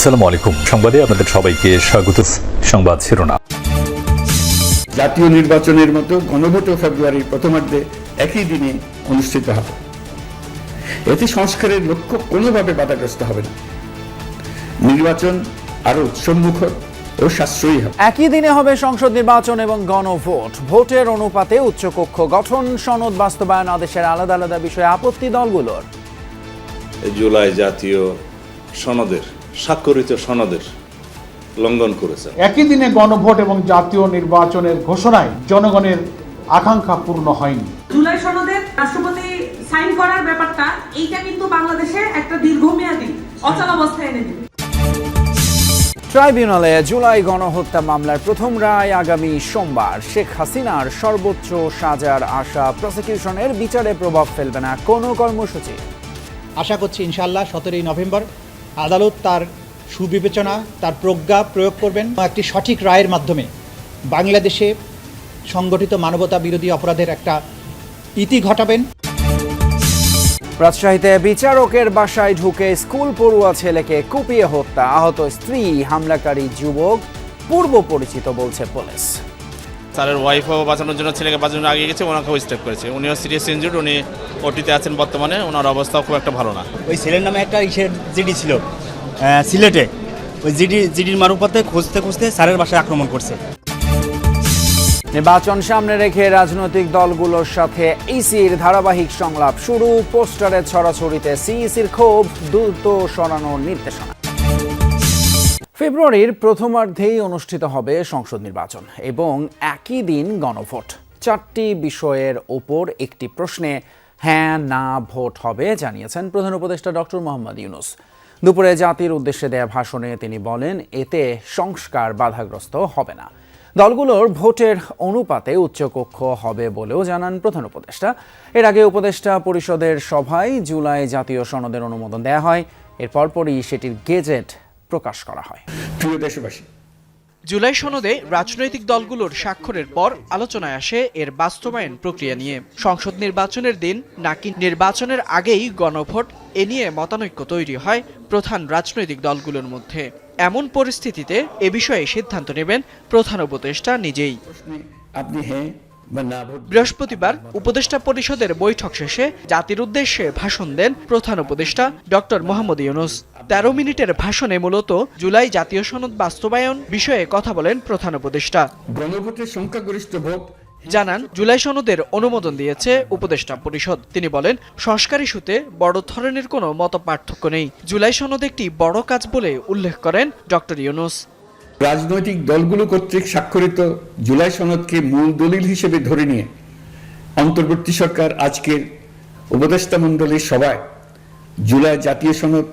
আসসালামু আলাইকুম। সংবাদে আপনাদের সবাইকে স্বাগত। সংবাদ শিরোনাম। জাতীয় নির্বাচনের মতো গণভোটও ফেব্রুয়ারির প্রথমার্ধে একই দিনে অনুষ্ঠিত হবে। এতে সংস্কারের লক্ষ্য কোনোভাবে বাধাগ্রস্ত হবে না। নির্বাচন আরো উৎসবমুখর ও সাশ্রয়ী হবে। একই দিনে হবে সংসদ নির্বাচন এবং গণভোট। ভোটের অনুপাতে উচ্চকক্ষ গঠন, সনদ বাস্তবায়ন আদেশের আলাদা আলাদা বিষয়ে আপত্তি দলগুলোর। জুলাই জাতীয় সনদের স্বাক্ষরিত সনদের লঙ্ঘন করেছে। একই দিনে গণভোট এবং জাতীয় নির্বাচনের ঘোষণায় জনগণের আকাঙ্ক্ষা পূর্ণ হয়নি। জুলাই সনদে রাষ্ট্রপতি সাইন করার ব্যাপারটা এইটা কিন্তু বাংলাদেশে একটা দীর্ঘমেয়াদী অচলাবস্থায় এনে দিবে। ট্রাইব্যুনালে জুলাই গণহত্যা মামলার প্রথম রায় আগামী সোমবার। শেখ হাসিনার সর্বোচ্চ সাজার আশা প্রসিকিউশনের বিচারে প্রভাব ফেলবে না কোনো কর্মসূচি। আশা করছি ইনশাআল্লাহ 17ই নভেম্বর আদালত তার সুবিবেচনা, তার প্রজ্ঞা প্রয়োগ করবেন একটি সঠিক রায়ের মাধ্যমে বাংলাদেশে সংগঠিত মানবতা বিরোধী অপরাধের একটা ইতি ঘটাবেন। রাজশাহীতে বিচারকের বাসায় ঢুকে স্কুল পড়ুয়া ছেলেকে কুপিয়ে হত্যা, আহত স্ত্রী, হামলাকারী যুবক পূর্ব পরিচিত বলছে পুলিশ। স্যারের ওয়াইফও বাঁচানোর জন্য ছেলেকে বাঁচানোর আগে গেছে, ওনাকেও স্টেপ করেছে। উনিও সিরিয়াস ইনজুর্ড, উনি ওটিতে আছেন বর্তমানে, ওনার অবস্থাও খুব একটা ভালো না। ওই ছেলের নামে একটা জিডি ছিল সিলেটে, ওই জিডির মারুপাতে খুঁজতে খুঁজতে স্যারের বাসায় আক্রমণ করছে। নির্বাচন সামনে রেখে রাজনৈতিক দলগুলোর সাথে ইসির ধারাবাহিক সংলাপ শুরু। পোস্টারে ছড়াছড়িতে সিইসির ক্ষোভ, দ্রুত সরানোর নির্দেশনা। ফেব্রুয়ারির প্রথমার্ধেই অনুষ্ঠিত হবে সংসদ নির্বাচন এবং একই দিন গণভোট। 4টি বিষয়ের ওপর একটি প্রশ্নে হ্যাঁ না ভোট হবে জানিয়েছেন প্রধান উপদেষ্টা ডক্টর মোহাম্মদ ইউনূস। দুপুরে জাতির উদ্দেশ্যে দেয়া ভাষণে তিনি বলেন, এতে সংস্কার বাধাগ্রস্ত হবে না। দলগুলোর ভোটের অনুপাতে উচ্চকক্ষ হবে বলেও জানান প্রধান উপদেষ্টা। এর আগে উপদেষ্টা পরিষদের সভায় জুলাই জাতীয় সনদের অনুমোদন দেয়া হয়। এর পরপরই সেটির গেজেট প্রকাশ করা হয়। প্রিয় দেশবাসী, জুলাই সনদে রাজনৈতিক দলগুলোর স্বাক্ষরের পর আলোচনায় আসে এর বাস্তবায়ন প্রক্রিয়া নিয়ে। সংসদ নির্বাচনের দিন নাকি নির্বাচনের আগেই গণভোট, এ নিয়ে মতানৈক্য তৈরি হয় প্রধান রাজনৈতিক দলগুলোর মধ্যে। এমন পরিস্থিতিতে এ বিষয়ে সিদ্ধান্ত নেবেন প্রধান উপদেষ্টা নিজেই। আপনি হ্যাঁ বা না ভোট। বৃহস্পতিবার উপদেষ্টা পরিষদের বৈঠক শেষে জাতির উদ্দেশ্যে ভাষণ দেন প্রধান উপদেষ্টা ডক্টর মোহাম্মদ ইউনূস। 13 মিনিটের ভাষণে মূলত জুলাই জাতীয় সনদ বাস্তবায়ন বিষয়ে কথা বলেন প্রধান উপদেষ্টা। গণভোটের সংখ্যাগরিষ্ঠ ভোট জানান, জুলাই সনদের অনুমোদন দিয়েছে উপদেষ্টা পরিষদ। তিনি বলেন, সংস্কার ইস্যুতে বড় ধরনের কোনো মতপার্থক্য নেই। জুলাই সনদ একটি বড় কাজ বলে উল্লেখ করেন ডক্টর ইউনূস। রাজনৈতিক দলগুলো কর্তৃক স্বাক্ষরিত জুলাই সনদকে মূল দলিল হিসেবে ধরে নিয়ে অন্তর্বর্তী সরকার আজকের উপদেষ্টা মণ্ডলীর সভায় জুলাই জাতীয় সনদ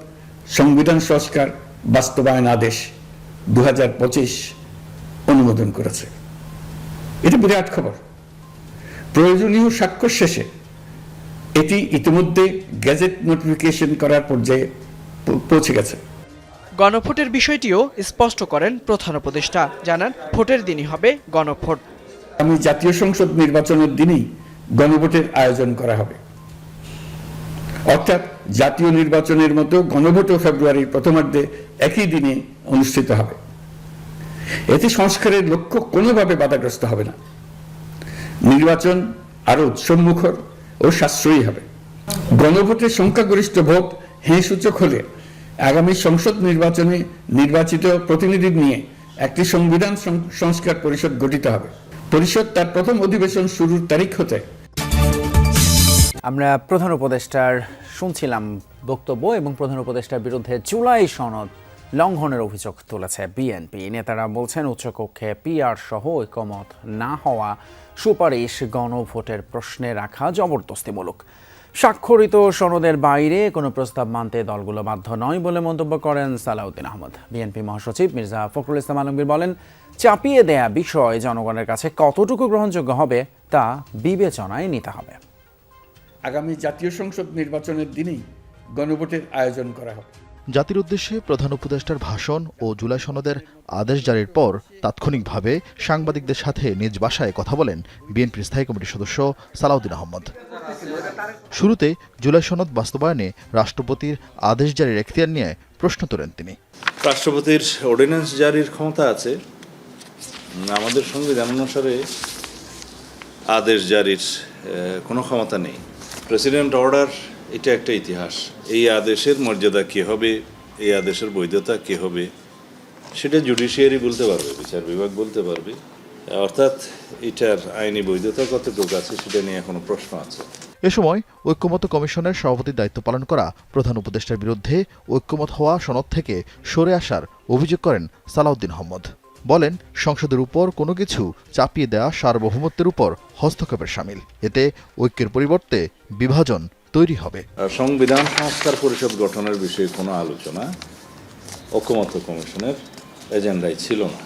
সংবিধান সংস্কার বাস্তবায়ন আদেশ 2025 অনুমোদন করেছে। এটা বিরাট খবর। প্রয়োজনীয় স্বাক্ষর শেষে এটি ইতিমধ্যে গেজেট নোটিফিকেশন করার পর্যায়ে পৌঁছে গেছে। গণভোটের বিষয়টিও স্পষ্ট করেন প্রধান উপদেষ্টা। জানান, ভোটের দিনই হবে গণভোট। আমি জাতীয় সংসদ নির্বাচনের দিনই গণভোটের আয়োজন করা হবে, অর্থাৎ জাতীয় নির্বাচনের মতো গণভোটও ফেব্রুয়ারির প্রথমার্ধে একই দিনে অনুষ্ঠিত হবে। এতে সংস্কারের লক্ষ্য কোনোভাবে বাধাগ্রস্ত হবে না। নির্বাচন আরো উৎসবমুখর ও সাশ্রয়ী হবে। গণভোটের সংখ্যাগরিষ্ঠ ভোট হ্যাঁ সূচক হলে আগামী সংসদ নির্বাচনে নির্বাচিত প্রতিনিধি নিয়ে একটি সংবিধান সংস্কার পরিষদ গঠিত হবে। পরিষদ তার প্রথম অধিবেশন শুরুর তারিখ হতে। আমরা প্রধান উপদেষ্টার শুনছিলাম বক্তব্য এবং প্রধান উপদেষ্টার বিরুদ্ধে জুলাই সনদ লঙ্ঘনের অভিযোগ তুলেছে বিএনপি নেতারা। বলছেন, উচ্চকক্ষে পিআর সহ ঐকমত না হওয়া সুপারিশ গণভোটের প্রশ্নে রাখা জবরদস্তিমূলক। স্বাক্ষরিত সনদের বাইরে কোনো প্রস্তাব মানতে দলগুলো বাধ্য নয় বলে মন্তব্য করেন সালাউদ্দিন আহমদ। বিএনপি মহাসচিব মির্জা ফখরুল ইসলাম আলমগীর বলেন, চাপিয়ে দেয়া বিষয় জনগণের কাছে কতটুকু গ্রহণযোগ্য হবে তা বিবেচনায় নিতে হবে। আগামী জাতীয় সংসদ নির্বাচনের দিনেই গণভোটের আয়োজন করা হবে। জাতির উদ্দেশ্যে প্রধান উপদেষ্টার ভাষণ ও জুলাই সনদের আদেশ জারির পর তাৎক্ষণিকভাবে সাংবাদিকদের সাথে নিজ বাসায় কথা বলেন বিএনপির স্থায়ী কমিটির সদস্য সালাউদ্দিন আহমদ। শুরুতে জুলাই সনদ বাস্তবায়নে রাষ্ট্রপতির আদেশ জারির এখতিয়ার নিয়ে প্রশ্ন তোলেন তিনি। রাষ্ট্রপতির অর্ডিন্যান্স জারির ক্ষমতা আছে, আমাদের সংবিধান অনুসারে আদেশ জারির কোনো ক্ষমতা নেই। প্রেসিডেন্ট অর্ডার এটা একটা ইতিহাস। এই আদেশের মর্যাদা কী হবে, এই আদেশের বৈধতা কী হবে, সেটা জুডিশিয়ারি বলতে পারবে, বিচার বিভাগ বলতে পারবে। অর্থাৎ এটার আইনি বৈধতা কতটুকু আছে সেটা নিয়ে এখনো প্রশ্ন আছে। এ সময় ঐক্যমত্য কমিশনের সভাপতির দায়িত্ব পালন করা প্রধান উপদেষ্টার বিরুদ্ধে ঐক্যমত হওয়া সনদ থেকে সরে আসার অভিযোগ করেন সালাউদ্দিন আহমদ। বলেন, সংসদের উপর কোনো কিছু চাপিয়ে দেওয়া সার্বভৌমত্বের উপর হস্তক্ষেপের শামিল। এতে ঐক্যের পরিবর্তে বিভাজন তৈরি হবে। সংবিধান সংস্কার পরিষদ গঠনের বিষয়ে কোনো আলোচনা ঐক্যমত্য কমিশনের এজেন্ডায় ছিল না,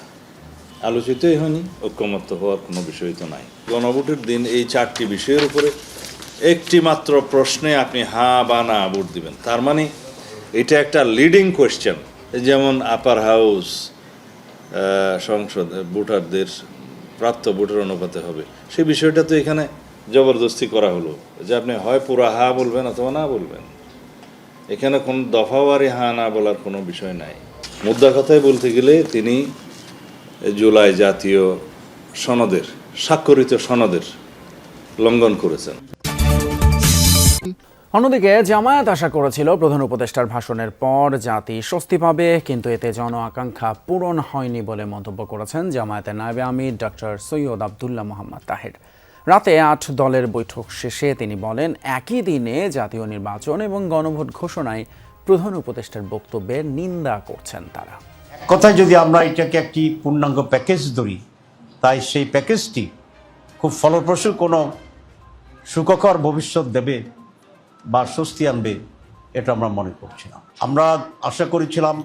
আলোচিতই হয়নি, ঐক্যমত্য হওয়ার কোনো বিষয় তো নাই। গণভোটের দিন এই 4টি বিষয়ের উপরে একটি মাত্র প্রশ্নে আপনি হ্যাঁ বা না ভোট দিবেন, তার মানে এটা একটা লিডিং কোয়েশ্চেন। যেমন আপার হাউস সংসদ ভোটারদের প্রাপ্ত ভোটের অনুপাতে হবে, সেই বিষয়টা তো এখানে জবরদস্তি করা হলো যে আপনি হয় পুরো হ্যাঁ বলবেন অথবা না বলবেন। এখানে কোনো দফাওয়ারি হ্যাঁ না বলার কোনো বিষয় নাই। মুদ্রা কথায় বলতে গেলে তিনি জুলাই জাতীয় সনদের, স্বাক্ষরিত সনদের লঙ্ঘন করেছেন। অন্যদিকে জামায়াত আশা করেছিল প্রধান উপদেষ্টার ভাষণের পর জাতি স্বস্তি পাবে, কিন্তু এতে জন আকাঙ্ক্ষা পূরণ হয়নি বলে মন্তব্য করেছেন জামায়াতের নায়েবে আমির ডক্টর সৈয়দ আবদুল্লাহ মোহাম্মদ তাহের। রাতে 8 দলের বৈঠক শেষে তিনি বলেন, একই দিনে জাতীয় নির্বাচন এবং গণভোট ঘোষণায় প্রধান উপদেষ্টার বক্তব্যের নিন্দা করছেন তারা। কথায় যদি আমরা এটাকে একটি পূর্ণাঙ্গ প্যাকেজ ধরি, তাই সেই প্যাকেজটি খুব ফলপ্রসূ কোনো সুখকর ভবিষ্যৎ দেবে বা স্বস্তি আনবে, এটা আমরা মনে করছি না। আমরা আশা করেছিলাম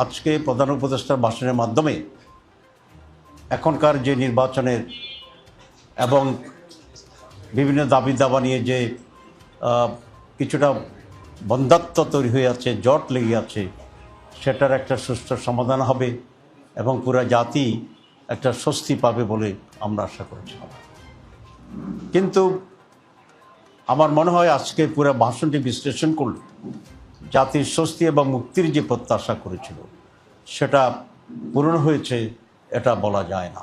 আজকে প্রধান উপদেষ্টার ভাষণের মাধ্যমে এখনকার যে নির্বাচনের এবং বিভিন্ন দাবি দাবা নিয়ে যে কিছুটা বন্ধ্যাত্ব তৈরি হয়ে আছে, জট লেগে আছে, সেটার একটা সুষ্ঠু সমাধান হবে এবং পুরো জাতি একটা স্বস্তি পাবে বলে আমরা আশা করেছিলাম। কিন্তু আমার মনে হয় আজকে পুরো ভাষণটি বিশ্লেষণ করলে জাতির স্বস্তি এবং মুক্তির যে প্রত্যাশা করেছিল সেটা পূরণ হয়েছে এটা বলা যায় না।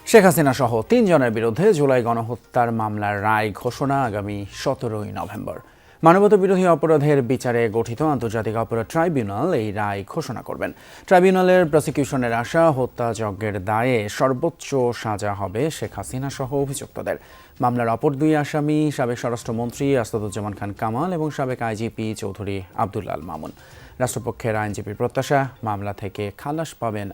শেখ হাসিনা সহ 3 জনের বিরুদ্ধে জুলাই গণহত্যার মামলার রায় ঘোষণা আগামী 17 নভেম্বর। মানবতা বিরোধী অপরাধের বিচারে গঠিত আন্তর্জাতিক অপরাধ ট্রাইব্যুনাল এই রায় ঘোষণা করবেন। ট্রাইব্যুনালের প্রসিকিউশনের আশা, হত্যাযজ্ঞের দায়ে সর্বোচ্চ সাজা হবে শেখ হাসিনা সহ অভিযুক্তদের। মামলার অপর 2 আসামি সাবেক স্বরাষ্ট্রমন্ত্রী আসাদুজ্জামান খান কামাল এবং সাবেক আইজিপি চৌধুরী আব্দুল আল মামুন। রাষ্ট্রপক্ষের আইনজীবীর প্রত্যাশা, মামলা থেকে খালাস পাবেন